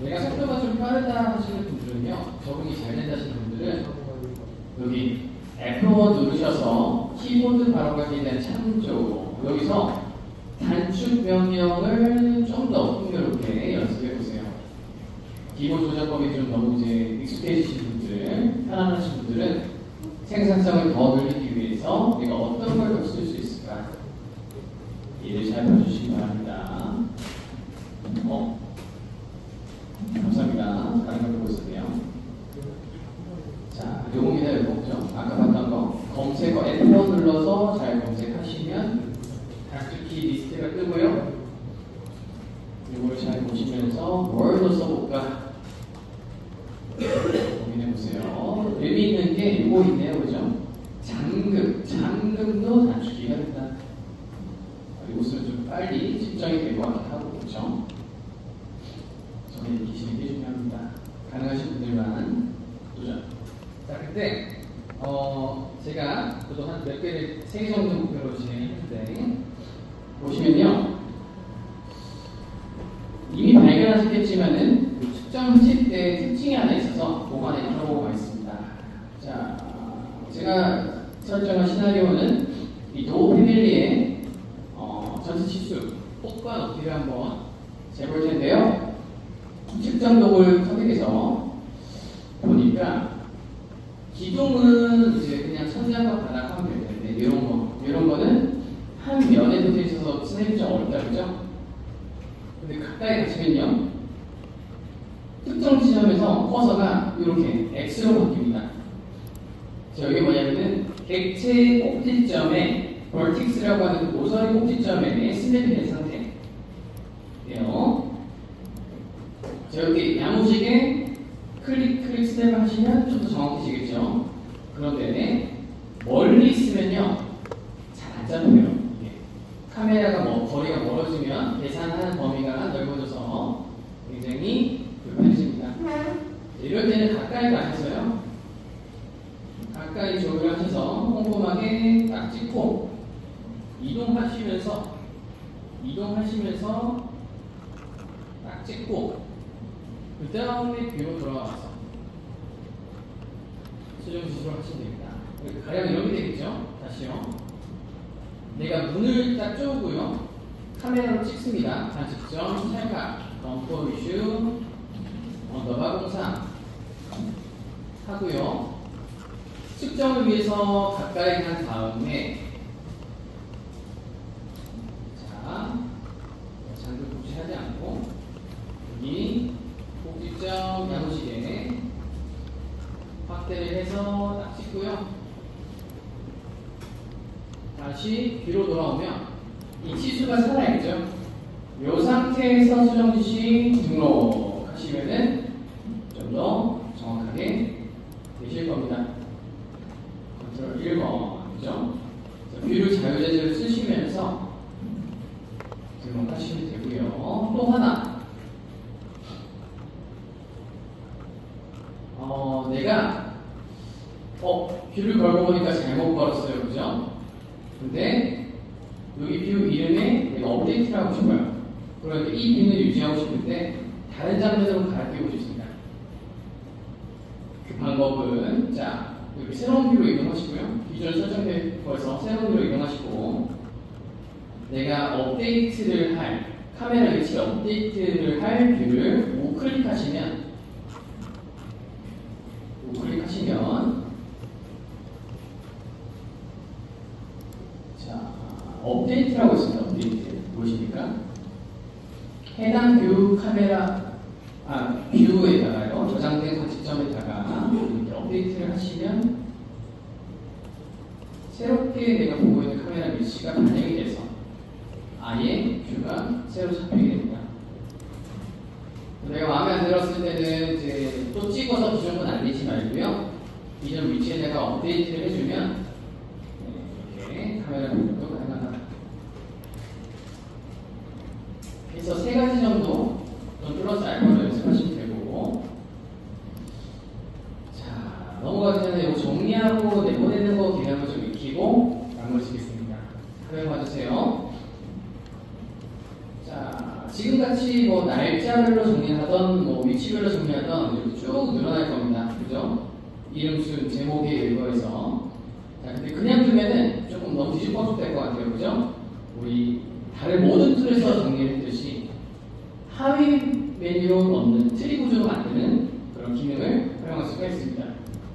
내가 속도가 좀 빠르다 하시는 분들은요, 적응이 잘 된다 하시는 분들은 여기 F1 누르셔서 키보드 바로 가기에 대한 참조, 여기서 단축 명령을 좀 더 풍요롭게 연습해 보세요. 기본 조작법이 좀 너무 이제 익숙해지신 분들, 편안하신 분들은 생산성을 더 늘리기 위해서 내가 어떤 걸 더 쓸 수 있을까? 이해를 잘 봐주시기 바랍니다. 감사합니다. 다른 걸 보고 있었네요. 자, 요겁니다. 요거죠. 아까 봤던 거. 검색어 F1 눌러서 잘 검색하시면 단축키 리스트가 뜨고요. 이걸 잘 보시면서 뭘 더 써볼까? 고민해보세요. 의미 있는 게 이거 있네요. 그죠? 장급도 단축키가 된다. 이것은 좀 빨리 집정이 될 것 같기도 하고, 그죠? 저는 익히시는 게 중요합니다. 가능하신 분들만 도전. 자, 그때 제가 저도 한 몇 개를 3개 정도 목표로 진행했는데 보시면요, 이미 발견하셨겠지만은 측정하실 때 특징이 하나 있어서 그거 안에 들어보고 가겠습니다. 자, 제가 설정한 시나리오는 이 도어 패밀리의 전체 치수, 폭과 높이를 한번 재볼 텐데요. 측정 도구를 선택해서 보니까 기둥은 이제 그냥 천장과 바닥 하면 될 텐데 이런 거는 한 면에 붙어 있어서 스냅이 좀 어렵다 그죠? 근데 가까이 가시면요, 특정 지점에서 커서가 이렇게 X로 바뀝니다. 자, 여기 뭐냐면은 객체 꼭지점에 벌틱스라고 하는 그 모서리 꼭지점에 스냅이 된 상태예요. 자, 여기 야무지게 클릭 스냅을 하시면 좀 더 정확해지겠죠. 그런데 멀리 있으면요, 잘 안 잡혀요. 카메라가 거리가 멀어지면 계산하는 범위가 넓어져서 굉장히 불편해집니다. 이럴 때는 가까이 가셔서요, 가까이 조율 하셔서 꼼꼼하게 딱 찍고 이동하시면서 딱 찍고 그 다음에 뷰로 돌아와서 수정 지수를 하시면 됩니다. 가령 이렇게 되겠죠? 다시요. 내가 문을 딱 쪼고요, 카메라로 찍습니다. 관측점, 찰칵, 덤포 이슈, 언더바 공상 하고요. 측정을 위해서 가까이 간 다음에 자, 장도 고치하지 않고 여기 꼭지점 야무지게 확대를 해서 딱 찍고요. 다시 뒤로 돌아오면 이 치수가 살아있죠. 이 상태에서 수정 지시 등록하시면은 좀 더 정확하게 되실 겁니다. 컨트롤 1번 그죠? 뷰를 자유자재로 쓰시면서 등록하시면 되고요. 또 하나, 내가 뷰를 걸고 보니까 잘못 걸었어요. 그죠? 근데 여기 뷰 이름에 내가 업데이트를 하고 싶어요. 그러니까 이 뷰를 유지하고 싶은데 다른 장면으로 갈아끼고 싶습니다. 그 방법은 자, 여기 새로운 뷰로 이동하시고요. 기존 설정된 거에서 새로운 뷰로 이동하시고 내가 업데이트를 할 카메라 위치 업데이트를 할 뷰를 우클릭하시면 자, 업데이트라고 있습니다. 업데이트 무엇입니까? 해당 뷰 카메라 뷰에다가요, 저장된 관측점에다가 이렇게 업데이트를 하시면 새롭게 내가 보고 있는 카메라 위치가 반영이 돼서 아예 뷰가 새로 잡히게 됩니다. 내가 마음에 안 들었을 때는 이제 또 찍어서 기존 건 알리지 말고요, 기존 위치에다가 업데이트를 해주면 이렇게 카메라 분석도 가능하다. 그래서 3가지 정도 플러스 알파로 연습하시면 되고, 자, 넘어가기 전에 이거 정리하고 내보내는 거 기능을 좀 익히고 마무리 짓겠습니다. 화면 봐주세요. 자, 지금같이 날짜별로 정리하던 뭐 위치별로 정리하던 이렇게 쭉 늘어날 겁니다. 그죠? 이름, 순, 제목에 일거해서. 자, 근데 그냥 두면은 조금 너무 뒤집어져 될 것 같아요. 그죠? 우리 다른 모든 툴에서 정리했듯이 하위 메뉴로 넣는 트리 구조로 만드는 그런 기능을 활용할 수가 있습니다.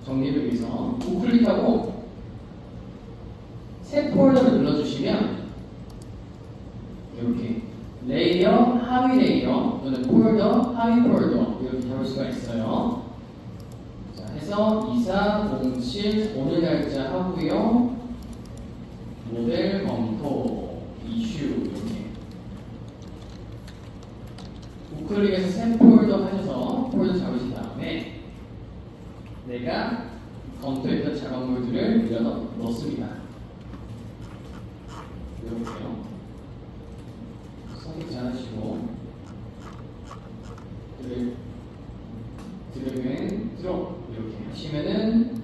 정리를 위해서 우클릭하고 새 폴더를 눌러주시면 이렇게 레이어, 하위 레이어 또는 폴더, 하위 폴더 이렇게 잡을 수가 있어요. 자, 해서 2407 오늘 날짜 하고요. 모델 검토, 이슈 이렇게 우클릭해서 새 폴더 하셔서 폴더 잡으신 다음에 내가 검토했던 작업물들을 밀어 넣습니다. 이렇게요. 선택 잘하시고 드래그 드롭 이렇게 하시면은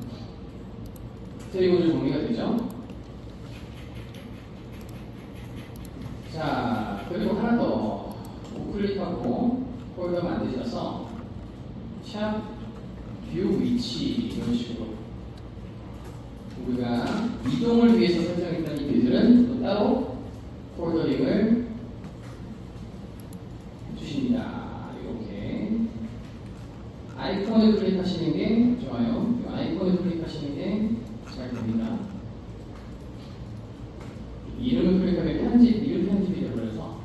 트리 구조 정리가 되죠. 자, 그리고 하나 더 우클릭하고 폴더 만드셔서 샵 뷰 위치 이런 식으로 우리가 이동을 위해서 설정했던 이 뷰들은 또 따로 폴더링을 해주십니다. 이렇게 아이콘을 클릭하시는 게 좋아요. 이 아이콘을 클릭하시는 게 잘 됩니다. 이름을 클릭하면 이름 편집이 되어버려서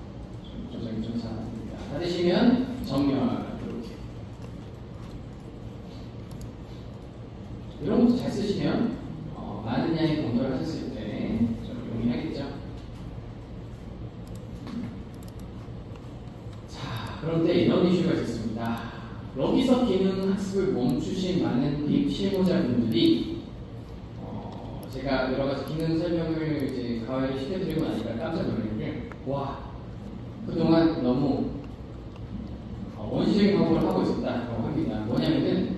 조작이 좀 잘 안됩니다. 다 되시면 정렬 이렇게 이런 것도 잘 쓰시면 많은 양의 공부를 하셨을 때 좀 용이하겠죠. 자, 그런데 이런 이슈가 있었습니다. 여기서 기능 학습을 멈추신 많은 실무자분들이 제가 여러 가지 기능 설명을 이제 가와이를 시켜드리고 나니까 깜짝 놀란 게, 와, 그동안 너무 원시적인 방법을 하고 있었다고 합니다. 뭐냐면은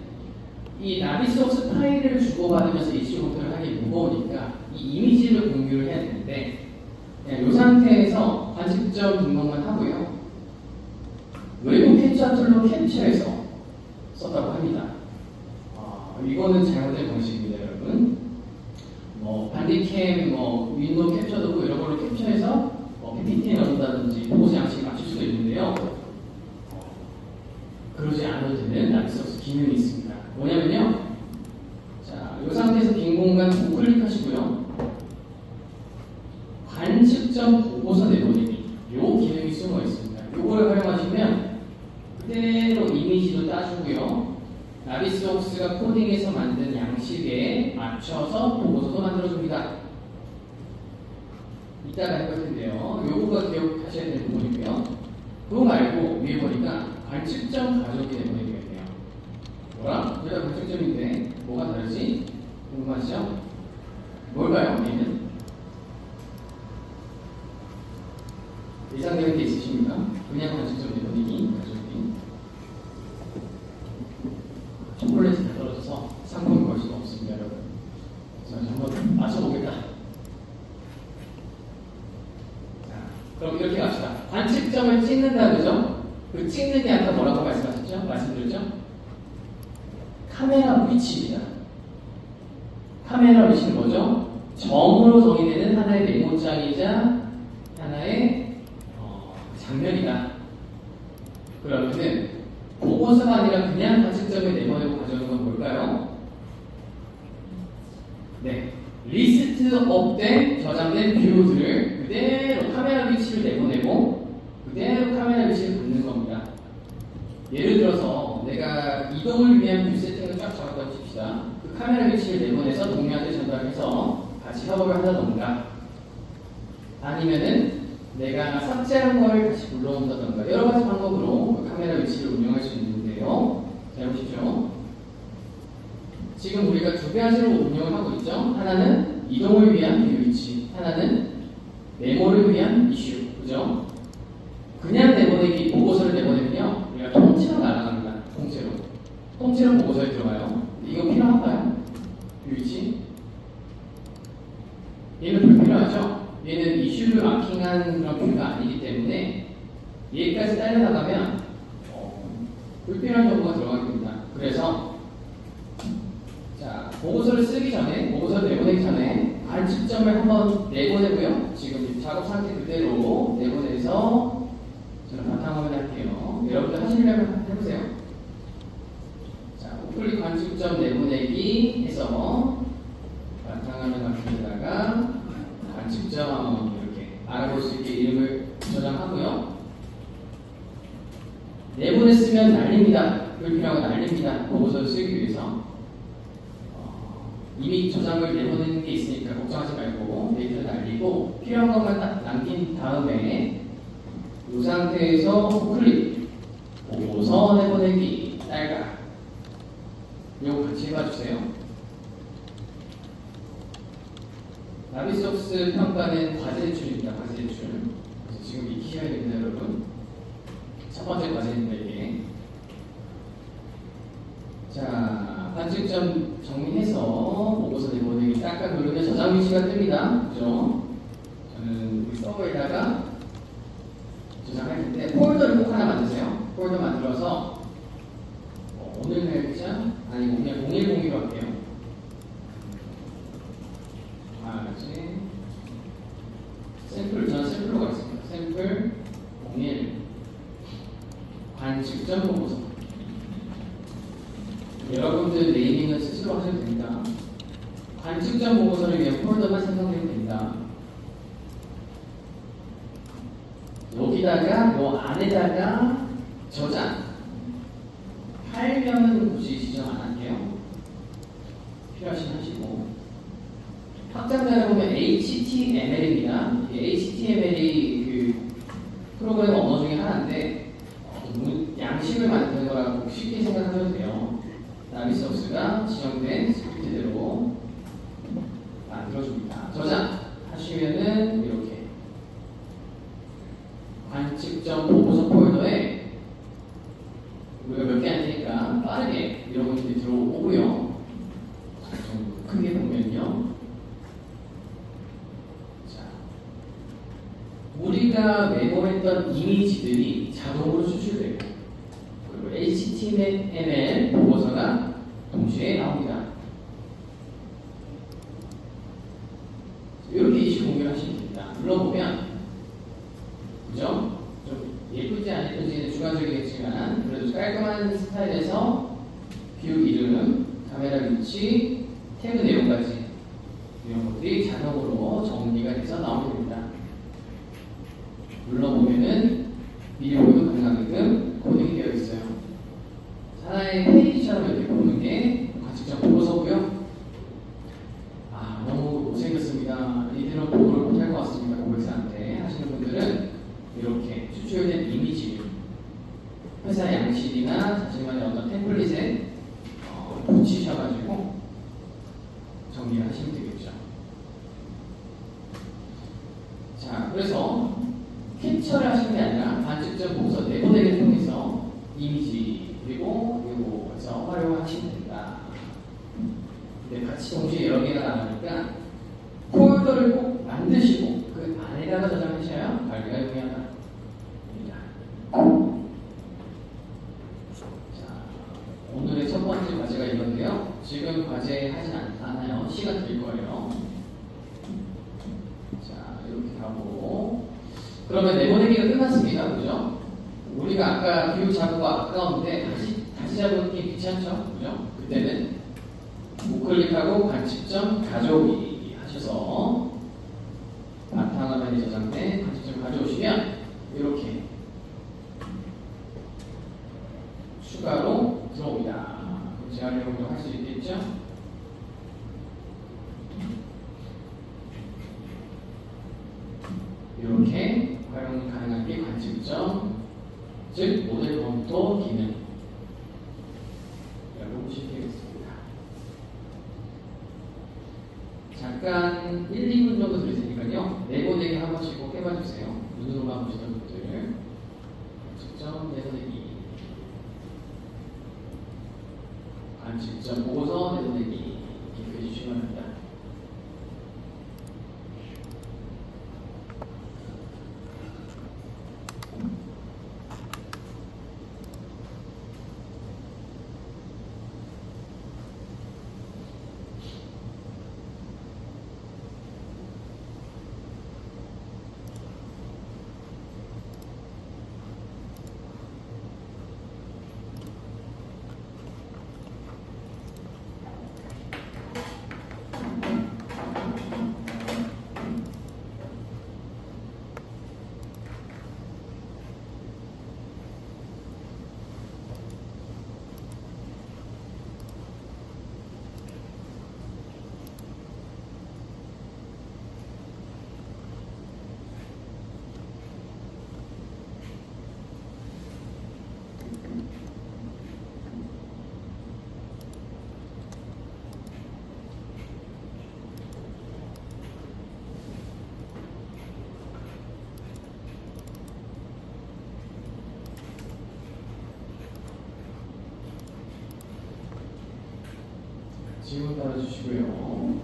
이 나비소스 파일을 주고받으면서 이슈 검토를 하기 무거우니까 이 이미지를 공유를 해야 되는데 그냥 이 상태에서 관측점 등록만 하고요. 외부 캡처 툴로 캡처해서 썼다고 합니다. 이거는 잘못된 방식입니다, 여러분. 반디캠, 윈도우 캡처도 이런 걸로 캡처해서 PPT에 넣는다든지 보고서 양식을 맞출 수도 있는데요. 그러지 않아도 되는 나비소스 기능이 있습니다. 뭐냐면요. 자, 이 상태에서 빈 공간 우클릭하시고요. 관측점 보고서 내보내기. 요 기능이 숨어 있습니다. 요거를 활용하시면 그대로 이미지도 따주고요. 나비소스가 코딩해서 만든 양식에 맞춰서 보고서도 만들어줍니다. 이따가 해볼 텐데요. 요거가 기억하셔야 되는 부분이고요. 그거 말고 위에 보니까 관측점 가져오기 내보내기가 있네요. 뭐라? 여기가 관측점인데 뭐가 다르지? 궁금하시죠? 뭘까요? 얘는? 예상되는 게 있으십니까? 그냥 관측점 내보내기 가져오기. 초콜릿이 다 떨어져서 상품을 걸 수가 없습니다, 여러분. 자, 한번 맞춰보겠다. 자, 그럼 이렇게 갑시다. 관측점을 찍는다, 그죠? 그 찍는 게 아까 뭐라고 말씀드렸죠? 카메라 위치입니다. 카메라 위치는 뭐죠? 점으로 정의되는 하나의 메모장이자 하나의 장면이다. 그러면은 보고서가 아니라 그냥 관측점을 내보내고 가져오는 건 뭘까요? 네, 리스트 업된 저장된 뷰들을 그대로 카메라 위치를 내보내고 그대로 카메라 위치를 받는 겁니다. 예를 들어서 내가 이동을 위한 뷰 세팅을 쫙 잡았다고 칩시다. 그 카메라 위치를 내보내서 동료한테 전달해서 같이 협업을 한다던가 아니면은 내가 삭제한 걸 다시 불러온다던가 여러 가지 방법으로 그 카메라 위치를 운영할 수 있는데요. 잘 보십시오. 지금 우리가 두 가지로 운영을 하고 있죠. 하나는 이동을 위한 뷰 위치, 하나는 메모를 위한 이슈, 그죠? 그냥 내보내기, 보고서를 내보내면요, 우리가 통째로 날아갑니다. 통째로 보고서에 들어가요. 이거 필요한가요? 뷰 위치? 얘는 불필요하죠? 얘는 이슈를 마킹한 그런 뷰가 아니기 때문에 얘까지 딸려나가면 불필요한 정보가 들어가게 됩니다. 그래서 자, 보고서를 쓰기 전에, 보고서를 내보내기 전에 관측점을 한번 내보내고요. 지금 작업 상태 그대로 내보내서 저는 바탕화면 할게요. 여러분들 하시려면 해보세요. 자, 우클릭 관측점 내보내기 해서 바탕화면 앞에다가 관측점 이렇게 알아볼 수 있게 이름을 저장하고요. 내보냈으면 날립니다. 불필요한 거 날립니다. 보고서를 쓰기 위해서. 이미 저장을 내보내는 게 있으니까 걱정하지 말고 데이터를 날리고 필요한 것만 딱 남긴 다음에 이 상태에서 우클릭 보고서 내보내기 딸각 이거 같이 해봐주세요. 나비소스 평가는 과제 제출입니다. 과제 제출. 지금 익히셔야 됩니다, 여러분. 첫 번째 과제입니다, 이게. 자, 관측점 정리해서 보고서 내보내기 딱딱 누르면 저장 위치가 뜹니다. 그죠? 저는 우리 서버에다가 저장할 텐데 폴더를 꼭 하나 만드세요. 폴더 만들어서 오늘 날짜 아니고 그냥 0102로 할게요. 샘플, 저는 샘플로 가겠습니다. 샘플 01 관측점 보고서. 여러분들 네이밍은 스스로 하셔도 됩니다. 관측점 보고서를 위한 폴더만 생성되면 됩니다. 여기다가 요 안에다가 저장. 파일명은 굳이 지정 안 할게요. 필요하시면 하시고. 확장자를 보면 HTML입니다. HTML이 그 프로그램 언어 중에 하나인데 양식을 만드는 거라고 쉽게 생각하셔도 돼요. 나비소스가 지정된 스크립트대로 만들어줍니다. 저장 하시면은 이렇게 관측점 보고서 폴더에 우리가 몇 개 안 되니까 빠르게 이런 것들이 들어오고요. 좀 크게 보면요. 자, 우리가 메모했던 이미지들이 자동으로 수출되고 그리고 HTML 보고서가 동시에 나옵니다. 이렇게 이슈 공개하시면 됩니다. 눌러보면 그죠? 좀 예쁘지 안 예쁜지는 주관적이겠지만 그래도 깔끔한 스타일에서 뷰 이름, 카메라 위치, 태그 내용까지 이런 것들이 자동으로 정리가 돼서 나오게 됩니다. 눌러보면은 비디오도 가능하게끔 코딩이 되어 있어요. 하나의 페이지처럼 이렇게 보는 게 관측점 보고서고요. 아, 너무 못생겼습니다. 이대로 보고를 못할 것 같습니다. 고객사한테 하시는 분들은 이렇게 추출된 이미지, 회사 양식이나 자신만의 어떤 템플릿에 붙이셔가지고 정리를 하시면 되겠죠. 자, 그래서 캡처를 하시는 게 아니라 관측점 보고서 내보내기를 통해서 이미지 그리고 이거에서 활용하시면 됩니다. 근데 같이 동시에 여러 개가 나가니까 폴더를 꼭 만드시고 그 안에다가 저장하셔야 관리가 용이하다. 자, 오늘의 첫 번째 과제가 이건데요. 지금 과제 하지 않아요. 시간 드릴 거예요. 자, 이렇게 가고 그러면 내보내기가 끝났습니다. 그죠? 우리가 아까 뷰 잡고 아까운데 다시 잡기 귀찮죠? 그죠? 그때는 우클릭하고 관측점 가져오기 하셔서 바탕화면에 저장된 관측점 가져오시면 이렇게 추가로 들어옵니다. 재활용도 할 수 있겠죠? 이렇게 활용 가능한 게 관측점, 즉 모델 검토 기능. 라고 보시면 되겠습니다. 잠깐 1, 2분 정도 드릴 테니까요. 내보내기 한 번씩 꼭 해봐주세요. 눈으로만 보시던 분들. 관측점 내보내기. 관측점 보고서 내보내기. 이렇게 해주시면 합니다. 질문 따라주시고요.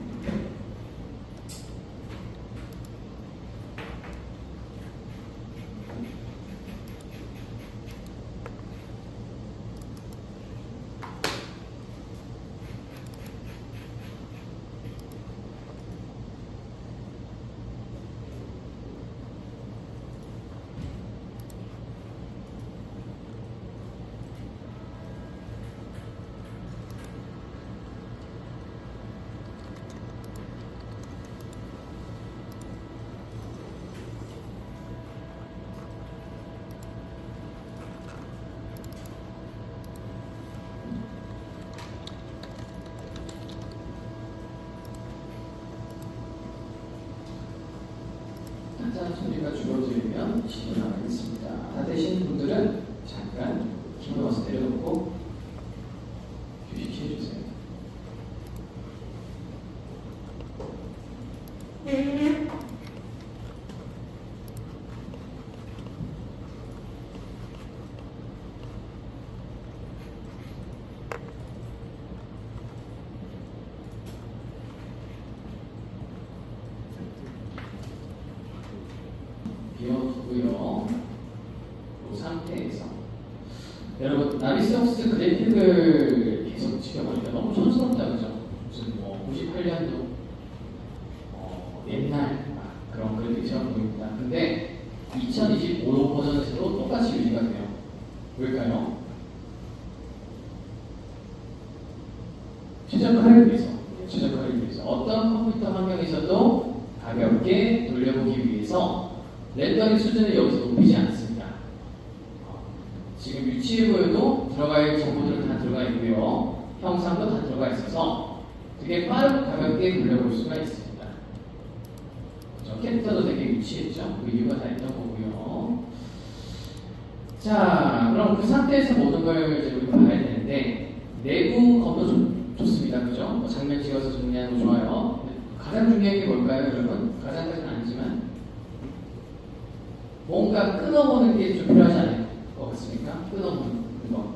한자 소리가 줄어들면 시도 나가겠습니다. 다 되신 분들은 잠깐 기분 와서 내려놓고 휴식해 주세요. 비워두고요. 이 상태에서 여러분 나비스톡스 그래픽을 계속 지켜보니까 너무 촌스럽다 그죠? 무슨 뭐 98년도 옛날 그런 그래픽처럼 보입니다. 근데 2025 버전에서도 똑같이 유지가 돼요. 왜일까요? 최적화를 위해서 어떤 컴퓨터 환경에서도 가볍게 돌려보기 위해서 렌더링 수준을 여기서 높이지 않습니다. 지금 위치에 보여도 들어갈 정보들은 다 들어가 있고요. 형상도 다 들어가 있어서 되게 빠르고 가볍게 돌려볼 수가 있습니다. 그렇죠? 캐릭터도 되게 위치했죠? 그 이유가 다 있던 거고요. 자, 그럼 그 상태에서 모든 걸 이제 우리 봐야 되는데 내부 검도 좋습니다. 그죠? 뭐 장면 찍어서 정리하는 거 좋아요. 가장 중요한 게 뭘까요, 여러분? 가장까지는 아니지만 뭔가 끊어보는 게 좀 필요하지 않을 것 같습니까? 끊어보는 거.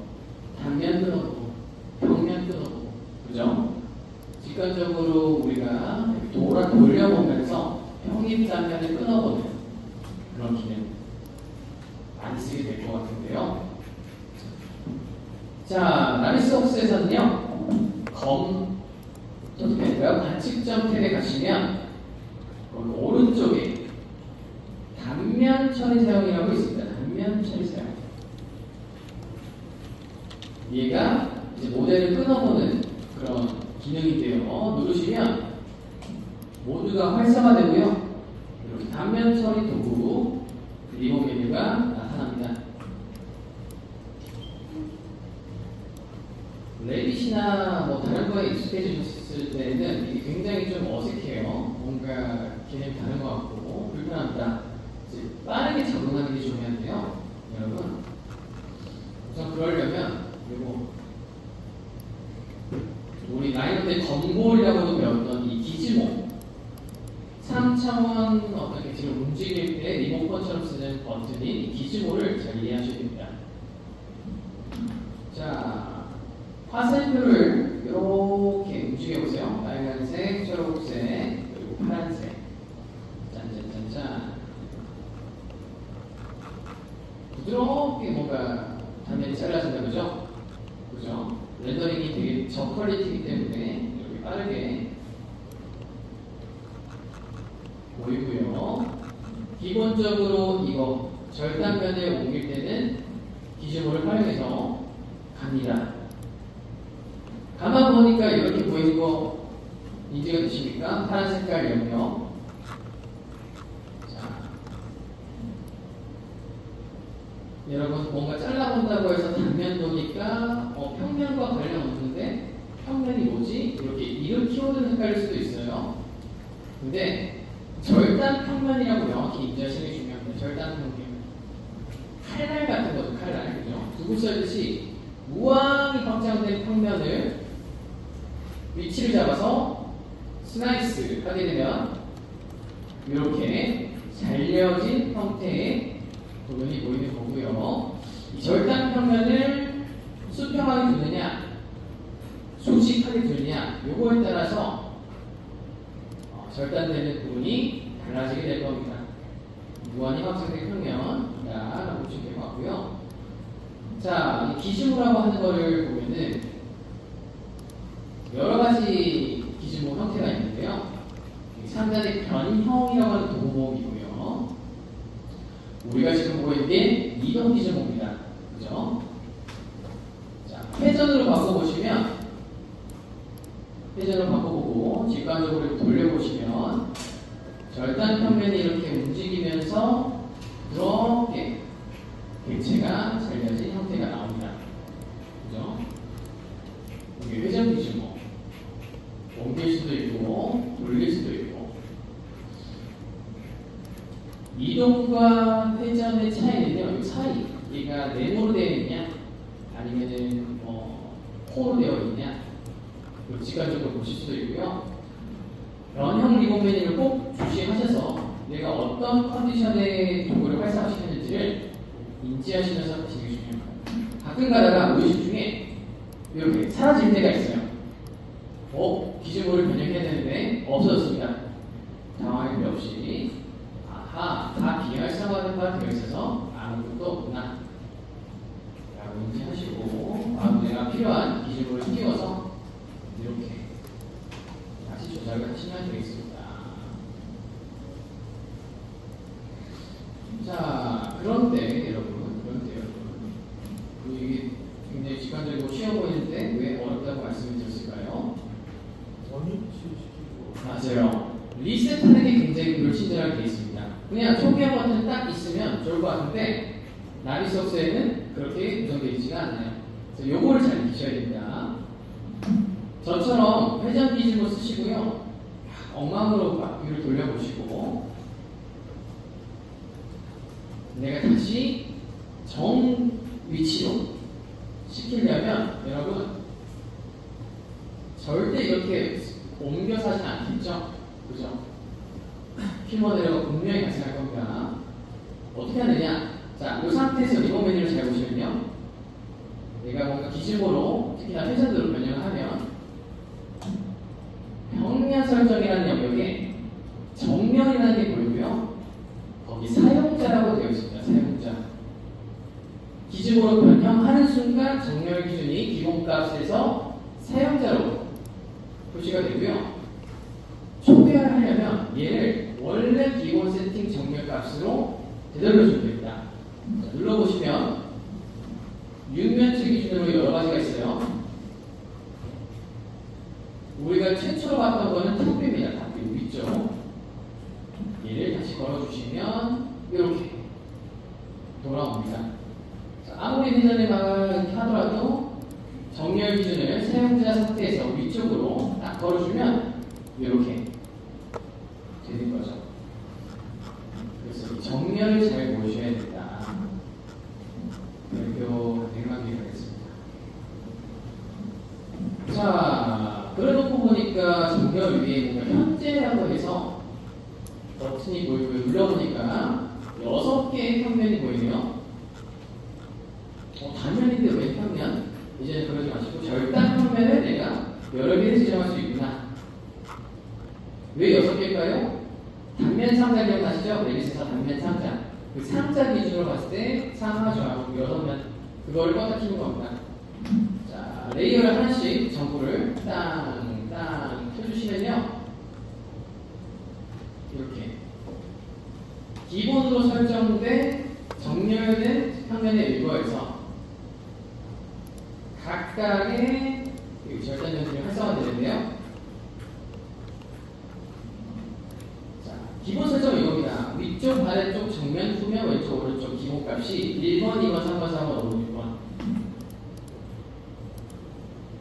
단면 끊어보고, 평면 끊어보고, 그죠? 직관적으로 우리가 돌려보면서 평입 단면을 끊어보는 그런 기능 많이 쓰게 될 것 같은데요. 자, 나비스톡스에서는요, 어떻게 될까요? 관측점 탭에 가시면 오른쪽에 단면 처리 사용이라고 있습니다. 단면 처리 사용. 얘가 이제 모델을 끊어보는 그런 기능인데요. 누르시면 모두가 활성화되고요. 이렇게 단면 처리 도구 리본 메뉴가 나타납니다. 레빗이나 뭐 다른 거에 익숙해지셨을 때는 이게 굉장히 좀 어색해요. 뭔가 기능이 다른 것 같고 불편합니다. 빠르게 적응하는 게 중요한데요. 여러분 우선 그러려면 그리고 우리 라이너 때 건볼이라고도 배웠던 이 기즈모 3차원 어떤 게 지금 움직일 때 리모컨처럼 쓰는 버튼인 이 기즈모를 잘 이해하셔야 됩니다. 자, 화살표를 이렇게 움직여보세요. 빨간색, 초록색, 그리고 파란색. 짠짠짠짠. 부드럽게 뭔가 단면이 잘라진다, 그죠? 그죠? 렌더링이 되게 저퀄리티이기 때문에 이렇게 빠르게 보이고요. 기본적으로 이거 절단면에 옮길 때는 기즈모를 활용해서 갑니다. 가만 보니까 이렇게 보이는 거 인지가 되십니까? 파란 색깔 영역. 자, 여러분 뭔가 잘라본다고 해서 단면 보니까 평면과 관련 없는데 평면이 뭐지? 이렇게 이름 키워드는 헷갈릴 수도 있어요. 근데 절단 평면이라고 명확히 인지하시는 게 중요합니다. 절단 평면. 칼날 같은 거죠, 칼날. 그죠? 두부 썰듯이 무항이 확장된 평면을 위치를 잡아서 스라이스 하게 되면 이렇게 잘려진 형태의 도면이 보이는 거고요. 이 절단 평면을 수평하게 두느냐, 수직하게 확장이 되느냐 요거에 따라서 절단되는 부분이 달라지게 될 겁니다. 무한히 확장된 평면이다라고 보시면 될 것 같고요. 자, 이 기준모라고 하는 거를 보면은 여러 가지 기준모 형태가 있는데요. 상단의 변형이라고 하는 도구목이고요. 우리가 지금 보고 있는 게 이동 기준모입니다. 그죠? 자, 회전으로 바꿔보시면, 회전으로 바꿔보고 직관적으로 돌려보시면 절단 평면이 이렇게 움직이면서 그렇게 객체가 잘려진 형태가 나옵니다. 그죠? 이게 회전 기준모. 옮길 수도 있고 돌릴 수도 있고. 이동과 회전의 차이는요, 이 차이, 얘가 네모로 되어 있냐, 아니면은 코로 되어 있냐, 직관적으로 보실 수도 있고요. 변형 리본 메뉴를 꼭 주시하셔서 내가 어떤 컨디션의 도구를 활성화시켰는지를 인지하시면서 되게 중요합니다. 가끔 가다가 의식 중에 이렇게 사라질 때가 있어요. 기준모를 변형해야 되는데 없어졌습니다. 당황할 필요 없이 아하, 다 비활성화가 되어 있어서 아무것도 없구나 라고 인지하시고 내가 필요한 기준모를 띄워서 이렇게 다시 조작을 하시면 되겠습니다. 자, 그런데 여러분 이게 굉장히 직관적이고 쉬워 보이는데 왜 어렵다고 말씀을 드렸을까요? 맞아요. 리셋하는 게 굉장히 불친절하게 되어 있습니다. 그냥 초기화 버튼 딱 있으면 좋을 것 같은데 나비석스에는 그렇게 구성되어 있지가 않아요. 그래서 요거를 잘 익히셔야 됩니다. 저처럼 회전 기준으로 쓰시고요. 엉망으로 바퀴를 돌려보시고 내가 다시 정 위치로 시키려면 여러분 절대 이렇게 옮겨서 하진 않겠죠? 그죠? 키워드가 분명히 발생할 겁니다. 어떻게 하느냐? 자, 이 상태에서 리본 메뉴를 잘 보시면요. 내가 뭔가 기준으로 특히나 회전으로 변형을 하면 평면 설정이라는 영역에 정면이라는 게 보이고요. 거기 사용자라고 되어 있습니다. 사용자. 기준으로 변형하는 순간 정렬 기준이 기본값에서 사용자로 표시가 되고요. 초기화를 하려면 얘를 원래 기본 세팅 정렬 값으로 되돌려주면 됩니다. 자, 눌러보시면 육면체 기준으로 여러 가지가 있어요. 우리가 최초로 봤던 거는 탑뷰입니다. 탑뷰 위쪽. 얘를 다시 걸어주시면 이렇게 돌아옵니다. 자, 아무리 회전을 하더라도 정렬 기준을 사용자 상태에서 위쪽으로 딱 걸어주면 이렇게 되는 거죠. 그래서 이 정렬을 잘 보셔야 된다. 별표 내막이 가겠습니다. 자, 그래놓고 보니까 정렬 위에 뭔가 현재라고 해서 버튼이 보이고 눌러보니까 6개의 평면이 보이네요. 단면인데 왜 평면? 이제는 그러지 마시고 절단 평면을 내가 여러 개를 지정할 수 있구나. 왜 6개일까요? 단면 상자 기억나시죠? 레빗에서 단면 상자. 그 상자 기준으로 봤을 때 상하 좌우 6면 그거를 껐다 키는 겁니다. 자, 레이어를 하나씩 전부를 땅 켜주시면요. 이렇게 기본으로 설정된 정렬된 평면의 일부에서 각각의 절단 면들이 활성화되는데요. 자, 기본 설정은 이겁니다. 위쪽, 아래쪽, 정면, 후면, 왼쪽, 오른쪽 기본값이 1번, 2번, 3번, 4번, 5번, 6번.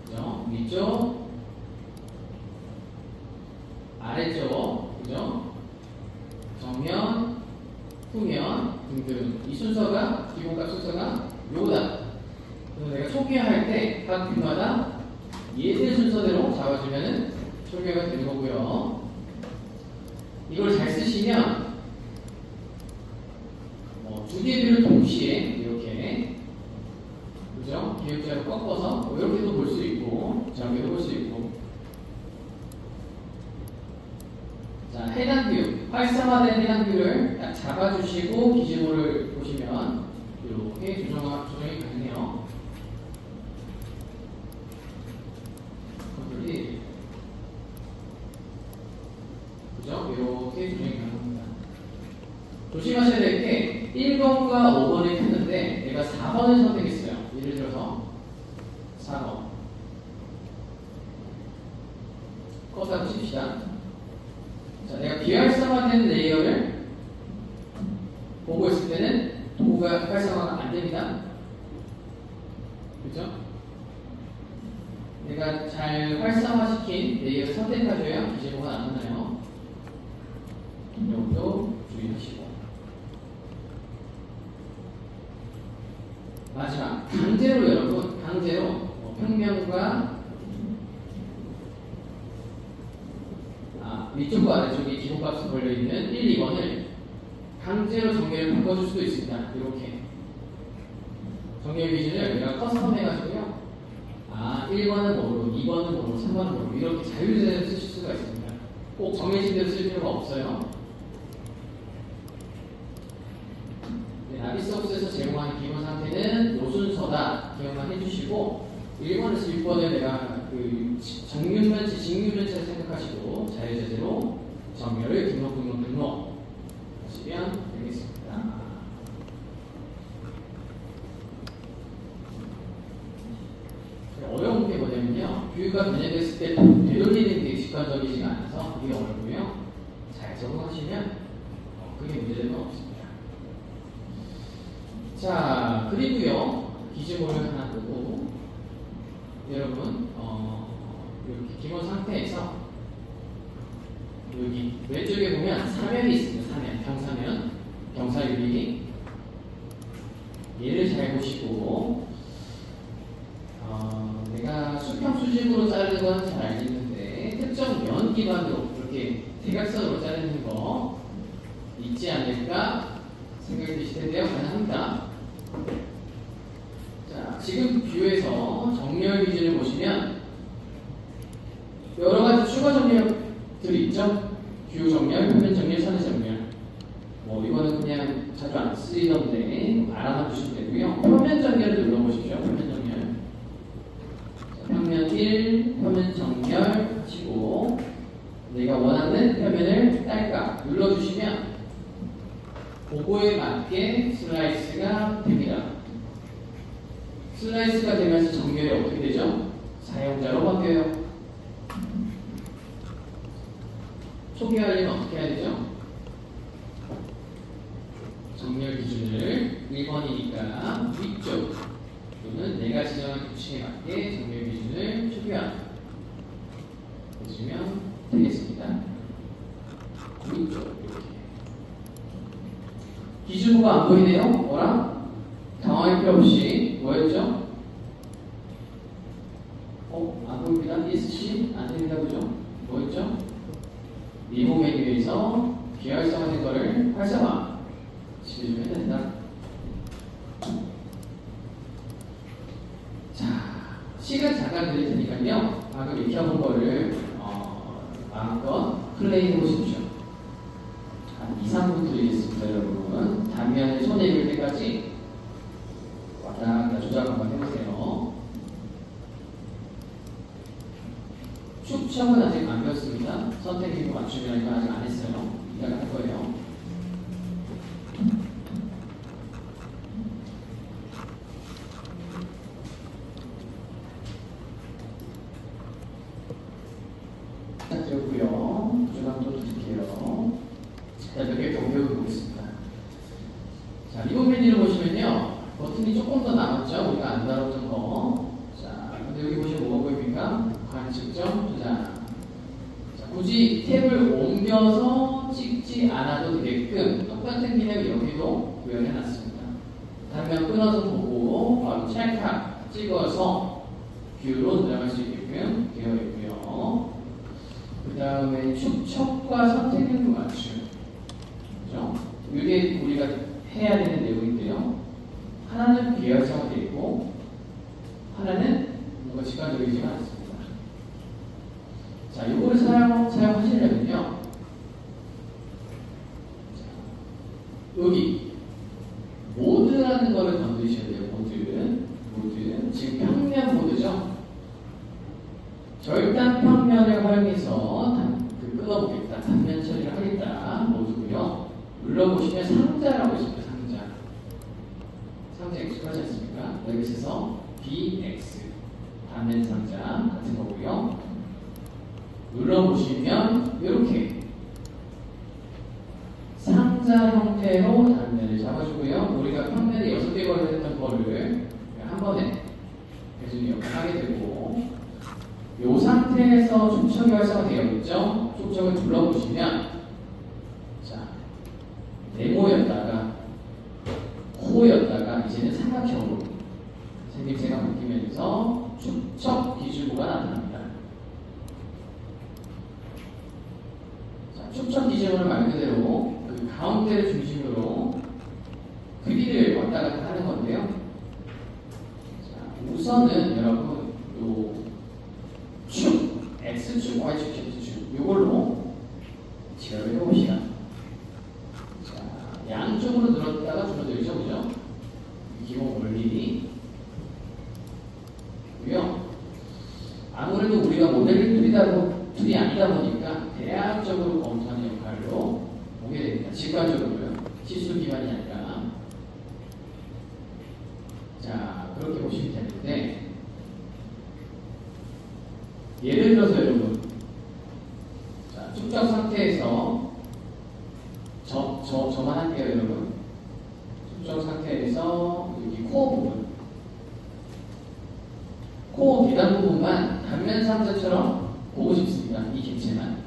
그죠? 위쪽, 아래쪽, 그죠? 정면, 후면 등등. 이 순서가 기본값 순서가 요거다. 그래서 내가 초기화할 때 각 뷰마다 얘들 순서대로 잡아주면은 초기화가 되는 거고요. 이걸 잘 쓰시면 두 개 뷰를 동시에 이렇게 그죠? 기역자로 꺾어서 이렇게도 볼 수 있고 저렇게도 볼 수 있고 자, 해당 뷰, 활성화된 해당 뷰를 딱 잡아주시고 기지모를 보시면 이렇게 조정이 가능해요. 컨트롤 그죠? 이렇게 조정이 가능합니다. 조심하셔야 될 게 1번과 5번을 켰는데 내가 4번을 선택했어요. 예를 들어서 4번 껐다고 칩시다. 자, 내가 비활성화된 레이어를 보고 있을 때는 도구가 활성화가 안 됩니다. 그죠? 내가 잘 활성화시킨 레이어를 선택하셔야 기재모가 나타나요. 이것도 주의하시고. 마지막, 강제로 여러분, 강제로 평면과 위쪽과 아래쪽에 기본값이 걸려있는 1, 2번을 강제로 정렬을 바꿔줄 수도 있습니다. 이렇게 정렬 기준을 내가 커스텀 해가지고요. 1번은 뭐로, 2번은 뭐로, 3번은 뭐로 이렇게 자유자재로 쓰실 수가 있습니다. 꼭 정해진 대로 쓸 필요가 없어요. 나비소스에서 제공하는 기본 상태는 요 순서다 기억만 해주시고 1번에서 6번을 내가 그 정육면체, 직육면체를 생각하시고 자유자재로 정렬을 등록 하시면 되겠습니다. 어려운 게 뭐냐면요, 뷰가 변형됐을 때 되돌리는 게 직관적이지가 않아서 그게 어렵고요. 잘 적응하시면 그게 문제는 없습니다. 자, 그리고요, 기준모를 하나 보고 여러분 이렇게 기본 상태에서 여기 왼쪽에 보면 사면이 있습니다. 사면, 경사면, 경사유리. 얘를 잘 보시고 내가 수평 수직으로 자르는 건 잘 알겠는데 특정 면 기반으로 이렇게 대각선으로 자르는 거 있지 않을까 생각이 드실 텐데요. 가능합니다. 자, 지금 뷰에서 정렬 기준을 보시면 여러 가지 추가 정렬들이 있죠. 뷰 정렬, 표면 정렬, 선의 정렬. 이거는 그냥 자주 안 쓰이던데 알아봐 주시면 되고요. 표면 정렬을 눌러보십시오. 표면 정렬. 자, 표면 1, 표면 정렬 하시고 내가 원하는 표면을 딸깍 눌러주시면 그거에 맞게 슬라이스가 됩니다. 슬라이스가 되면서 정렬이 어떻게 되죠? 사용자로 바뀌어요. 초기화하려면 어떻게 해야 되죠? 정렬 기준을 1번이니까 위쪽 또는 내가 지정한 규칙에 맞게 정렬 기준을 초기화 해주면 되겠습니다. 위쪽 이렇게 기준부가 안 보이네요? 뭐라? 당황할 필요 없이 뭐였죠? 안 보입니다. ESC 안 됩니다. 그죠? 뭐였죠? 리모 메뉴에서 비활성화된 거를 활성화 시켜주면 된다. 자, 시간 잠깐 드릴 테니까요. 방금 익혀본 거를 마음껏 플레이 해보십시오. 한 2, 3분 드리겠습니다. 여러분 단면에 손에 익을 때까지 왔다 갔다 조작 한번 해보세요. 축척은 아직 안 배웠습니다. 선택 기구 맞추면 이거 아직 안 했어요. 이따가 할 거예요. 부탁드렸고요. 조작도 드릴게요. 자, 몇 개 더 배워보겠습니다. 자, 리본 메뉴를 보시면요. 버튼이 조금 더 남았죠? 우리가 안 다뤘던 거. 자, 근데 여기 보시면 뭐가 보입니까? 관측점 저장. 자, 굳이 탭을 옮겨서 찍지 않아도 되게끔 똑같은 기능을 여기도 구현해 놨습니다. 단면 끊어서 보고 바로 찰칵 찍어서 뷰로 들어갈 수 있게끔 되어 있고요. 그 다음에 축척과 선택을 맞춤. 그죠? 이게 우리가 해야 되는 내용인데요. 하나는 비활성화되어 있고 하나는 뭔가 직관적이지가 않습니다. 자, 이거를 사용하시려면요. 여기 모드라는 거를 건드리셔야 돼요. 모드. 지금 평면 모드죠? 절단 평면을 활용해서 끊어보겠다. 단면 처리를 하겠다. 모드고요. 눌러보시면 상자라고 있습니다. 상자 익숙하지 않습니까? 여기서 BX 단면 상자 같은 거고요. 눌러보시면 이렇게 상자 형태로 단면을 잡아주고요. 우리가 평면이 6개 걸렸던 거를 한 번에 계속 역할하게 되고, 이 상태에서 촉척이 활성화되어 있죠? 촉척을 눌러보시면, 자, 네모였다가 호였다가 이제는 삼각형으로 생김새가 바뀌면서 축척 기주부가 나타납니다. 자, 축척 기주부는 말 그대로 그 가운데를 중심으로 크기를 왔다 갔다 하는 건데요. 자, 우선은 여러분 요 축, X축, Y축, Z축 요걸로 지혈을 해봅시다. 자, 양쪽으로 늘었다가 줄어들죠, 그죠? 기본 원리. 고요. 아무래도 우리가 모델링 툴이 아니다 보니까 대략적으로 검토하는 역할로 오게 됩니다. 직관적으로요. 시술 기반이 아니라. 자, 그렇게 보시면 되는데, 예를 들어서 여러분, 자, 축적 상태에서 저만 할게요, 여러분. 축적 상태에서 여기 코어 부분, 코어 계단 부분만 단면 상자처럼 보고 싶습니다. 이 객체만.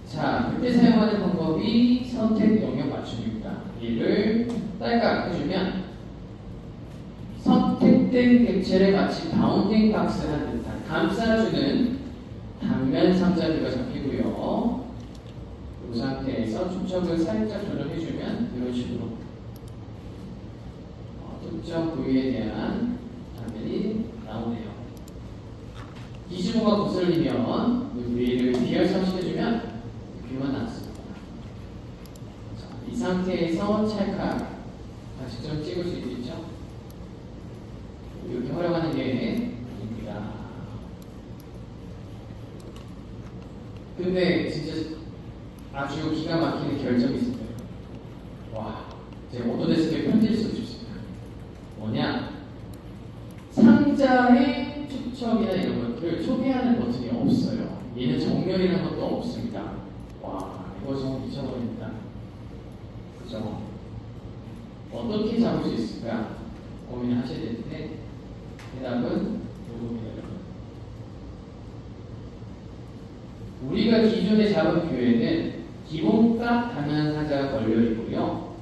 자, 그때 사용하는 방법이 선택 영역 맞춤입니다. 얘를 딸깍 해주면 선택된 객체를 마치 바운딩 박스한 듯한 감싸주는 단면 상자들과 잡히고요. 이 상태에서 축척을 살짝 조정해주면 이런 식으로 특정 부위에 대한 단면이 나오네요. 기주부가 거슬리면 위를 비활성시켜주면 뷰만 나왔습니다. 자, 이 상태에서 찰칵 다시 좀 찍을 수 있겠죠? 이렇게 활용하는 게 아닙니다. 근데 진짜 아주 기가 막히는 결정이 있습니다. 와, 제가 오토데스크에 편지를 쓰고 싶습니다. 뭐냐? 상자의 축척이나 이런 것들을 초기화하는 버튼이 없어요. 얘는 정렬이라는 것도 없습니다. 와, 이거 정말 미쳐버립니다. 그죠? 어떻게 잡을 수 있을까 고민을 하셔야 되는데, 대답은 이겁니다, 여러분. 우리가 기존에 잡은 뷰에는 기본값 단면 상자가 걸려 있고요.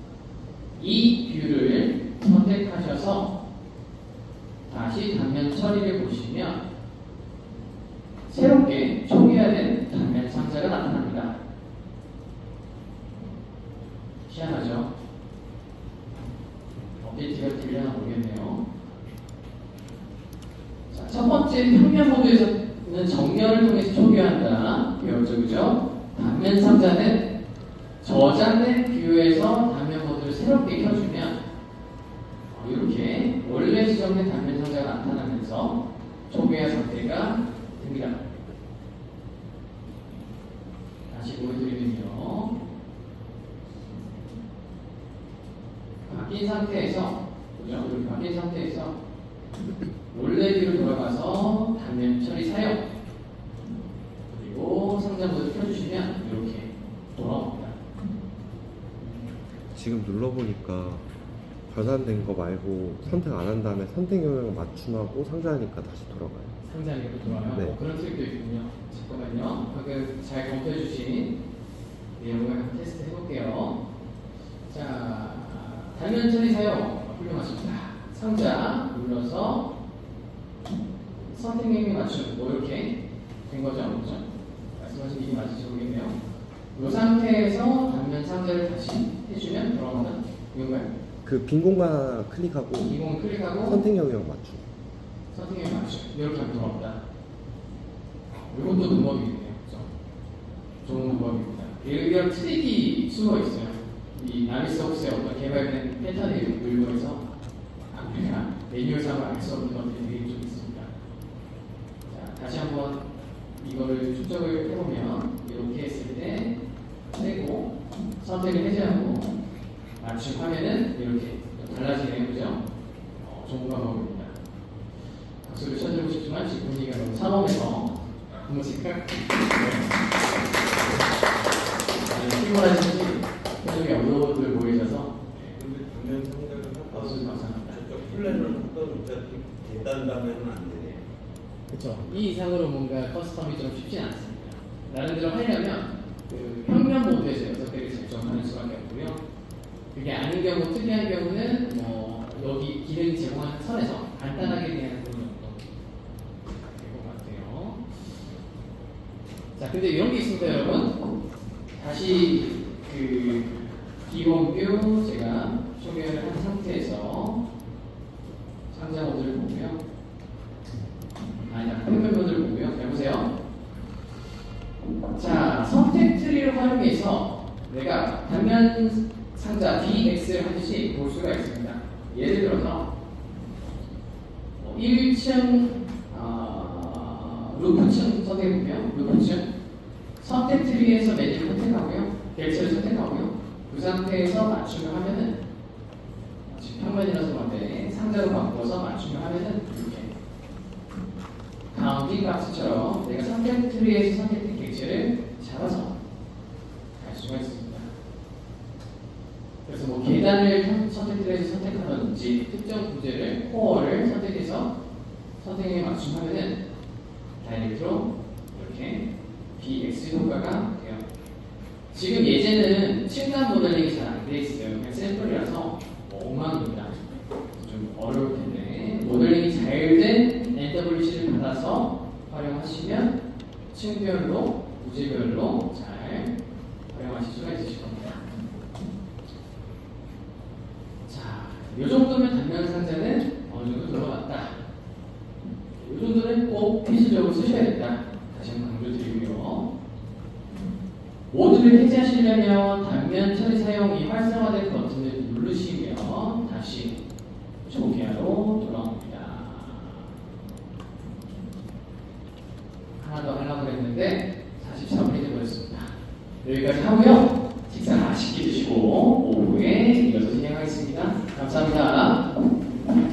이 뷰를 선택하셔서 다시 단면 처리를 보시면 새롭게 초기화된 단면 상자가 나타납니다. 희한하죠? 업데이트가 되려나 모르겠네요. 자, 첫 번째 평면 모드에서는 정렬을 통해서 초기화한다. 배웠죠, 그죠? 단면 상자는 저장된 뷰에서 단면 모드를 새롭게 켜주면 이렇게 원래 지정된 단면 상자가 나타나면서 초기화 상태가 됩니다. 다시 보여드리면요. 바뀐 상태에서, 그죠? 이렇게 바뀐 상태에서 원래 뷰로 돌아가서 단면 처리 사용, 그리고 상자 모드 켜주시면 이렇게 돌아옵니다. 지금 눌러보니까 변환된 거 말고 선택 안 한 다음에 선택 영역 맞춤하고 상자하니까 다시 돌아가요. 상자니까 돌아와요? 네. 그런 트릭도 있군요. 잠깐만요. 방금 잘 검토해주신 내용을 한번 테스트 해볼게요. 자, 단면 처리 사용 훌륭하십니다. 상자 눌러서 선택 영역 맞춤, 뭐 이렇게 된 거죠? 그렇죠? 말씀하신 이게 맞으시 모르겠네요. 이 상태에서 단면 상자를 다시 해주면 돌아오는 이건가요? 그 빈 공간 클릭하고 이건 클릭하고 선택 영역 맞춤. 선택에 맞춤 이렇게 하면 돌아옵니다. 이것도 방법이겠네요. 그렇죠? 좋은 방법입니다. 이런 트릭이 숨어 있어요. 이 나비스옵스의 어떤 개발된 패턴의 일부에서 우리가 매뉴얼상으로 알 수 없는 것들이 되게 좀 있습니다. 자, 다시 한번 이거를 추적을 해보면 이렇게 했을 때 떼고 선택을 해제하고 맞춤 화면은 이렇게 달라지네요. 그죠? 좋은 방법입니다. 박수를 쳐주고 싶지만 지금 분위기가 너무 삼엄해서 한번 씩각 피곤하신지 표정이 어두워들 보이셔서 근데 당면 상자를 박수 감사합니다. 저쪽 플랜을 하다 대단다면 안 되네. 그렇죠. 이 이상으로 뭔가 커스텀이 좀 쉽진 않습니다. 나름대로 하려면 그 평면 모드에서 6개를 설정하는 수밖에 없고요. 그게 아닌 경우, 특이한 경우는 뭐 여기 기능이 제공하는 선에서 간단하게 그냥 그런 정도 될 것 같아요. 자, 근데 이런 게 있습니다, 여러분. 다시 그 기본 뷰 제가 소개를 한 상태에서 상자 모드를 보고요. 아니다, 평면 모드를 보고요. 해보세요. 자, 선택 트리를 활용해서 내가 단면 상자 DX를 하듯이 볼 수가 있습니다. 예를 들어서 1층 루프층 선택해보면 루프층 선택 트리에서 메뉴를 선택하고요. 객체를 선택하고요. 그 상태에서 맞춤을 하면은 지금 평면이라서 그런데 상자로 바꿔서 맞춤을 하면은 이렇게 카운팅 박스처럼 내가 선택 트리에서 선택된 객체를 잡아서 갈 수가 있습니다. 그래서 뭐 계단을 선택 트리에서 선택하든지 특정 부재를 코어를 선택해서 선택에 맞춤하면은 다이렉트로 이렇게 BX 효과가 돼요. 지금 예제는 층간 모델링이 잘 안 돼 있어요. 그냥 샘플이라서 엉망입니다. 좀 어려울 텐데 모델링이 잘 된 NWC를 받아서 활용하시면 층별로, 부재별로 잘 활용하실 수가 있으실 겁니다. 자, 이 정도면 단면 상자는 어느 정도 들어갔다. 이 정도는 꼭 필수적으로 쓰셔야 된다. 다시 한번 강조드리고요. 모드를 해제하시려면 단면 처리 사용이 활성화된 버튼을 누르시면 다시 조기화로 돌아옵니다. 하나 더 하려고 했는데 44분이 되어버렸습니다. 여기까지 하고요.